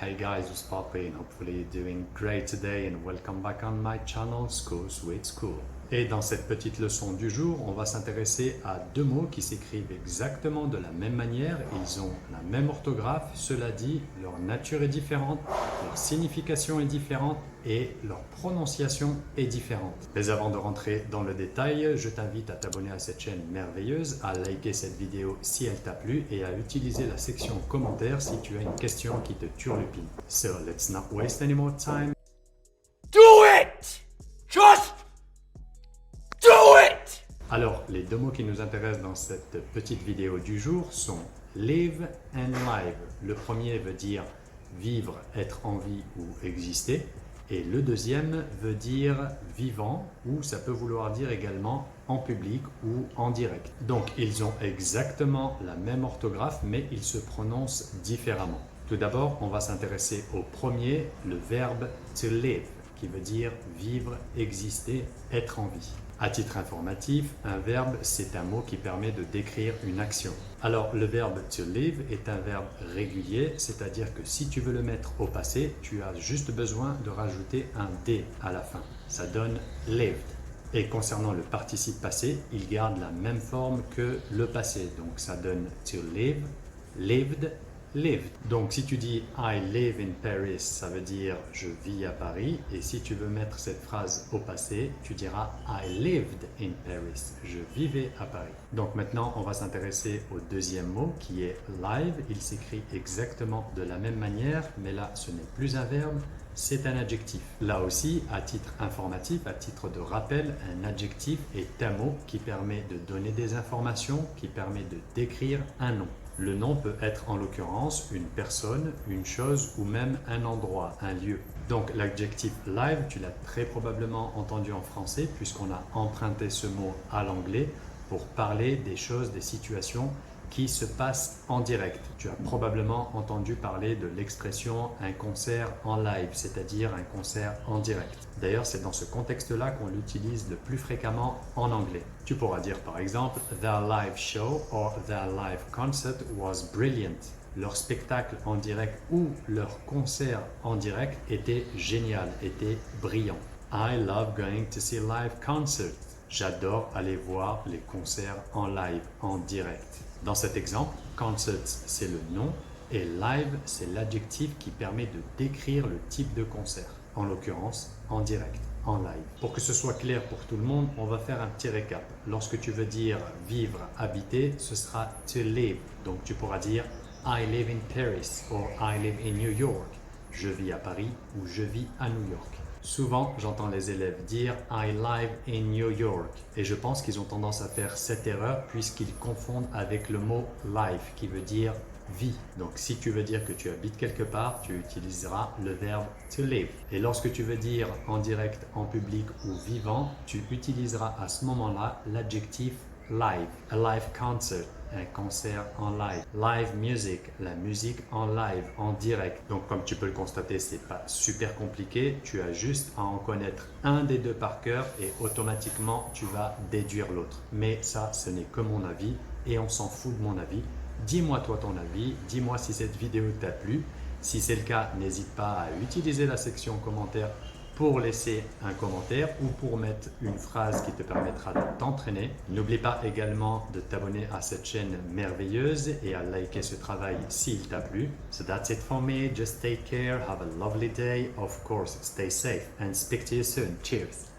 Hey guys, what's poppin'? Hopefully you're doing great today and welcome back on my channel School Sweet School. Et dans cette petite leçon du jour, on va s'intéresser à deux mots qui s'écrivent exactement de la même manière. Ils ont la même orthographe, cela dit, leur nature est différente, leur signification est différente et leur prononciation est différente. Mais avant de rentrer dans le détail, je t'invite à t'abonner à cette chaîne merveilleuse, à liker cette vidéo si elle t'a plu et à utiliser la section commentaires si tu as une question qui te turlupine. So let's not waste any more time. Do it! Just do it! Alors, les deux mots qui nous intéressent dans cette petite vidéo du jour sont live and live. Le premier veut dire vivre, être en vie ou exister. Et le deuxième veut dire vivant ou ça peut vouloir dire également en public ou en direct. Donc, ils ont exactement la même orthographe mais ils se prononcent différemment. Tout d'abord, on va s'intéresser au premier, le verbe to live, qui veut dire vivre, exister, être en vie. À titre informatif, un verbe, c'est un mot qui permet de décrire une action. Alors, le verbe to live est un verbe régulier, c'est-à-dire que si tu veux le mettre au passé, tu as juste besoin de rajouter un D à la fin. Ça donne lived. Et concernant le participe passé, il garde la même forme que le passé. Donc, ça donne to live, lived, lived. Donc si tu dis I live in Paris, ça veut dire je vis à Paris. Et si tu veux mettre cette phrase au passé, tu diras I lived in Paris, je vivais à Paris. Donc maintenant, on va s'intéresser au deuxième mot qui est live. Il s'écrit exactement de la même manière, mais là, ce n'est plus un verbe, c'est un adjectif. Là aussi, à titre informatif, à titre de rappel, un adjectif est un mot qui permet de donner des informations, qui permet de décrire un nom. Le nom peut être en l'occurrence une personne, une chose ou même un endroit, un lieu. Donc l'adjectif live, tu l'as très probablement entendu en français puisqu'on a emprunté ce mot à l'anglais pour parler des choses, des situations qui se passent en direct. Tu as probablement entendu parler de l'expression un concert en live, c'est-à-dire un concert en direct. D'ailleurs, c'est dans ce contexte-là qu'on l'utilise le plus fréquemment en anglais. Tu pourras dire par exemple « Their live show or their live concert was brilliant ». Leur spectacle en direct ou leur concert en direct était génial, était brillant. « I love going to see live concerts ». J'adore aller voir les concerts en live, en direct. Dans cet exemple, concert c'est le nom et live c'est l'adjectif qui permet de décrire le type de concert, en l'occurrence en direct, en live. Pour que ce soit clair pour tout le monde, on va faire un petit récap. Lorsque tu veux dire vivre, habiter, ce sera to live. Donc tu pourras dire I live in Paris or I live in New York. Je vis à Paris ou je vis à New York. Souvent, j'entends les élèves dire « I live in New York » et je pense qu'ils ont tendance à faire cette erreur puisqu'ils confondent avec le mot « life » qui veut dire « vie ». Donc, si tu veux dire que tu habites quelque part, tu utiliseras le verbe « to live ». Et lorsque tu veux dire en direct, en public ou vivant, tu utiliseras à ce moment-là l'adjectif « live ». A live concert. Un concert en live. Live music, la musique en live, en direct. Donc comme tu peux le constater, c'est pas super compliqué. Tu as juste à en connaître un des deux par cœur et automatiquement tu vas déduire l'autre. Mais ça, ce n'est que mon avis et on s'en fout de mon avis. Dis-moi toi ton avis, dis-moi si cette vidéo t'a plu. Si c'est le cas, n'hésite pas à utiliser la section commentaires pour laisser un commentaire ou pour mettre une phrase qui te permettra de t'entraîner. N'oublie pas également de t'abonner à cette chaîne merveilleuse et à liker ce travail s'il t'a plu. So that's it for me. Just take care. Have a lovely day. Of course, stay safe and speak to you soon. Cheers.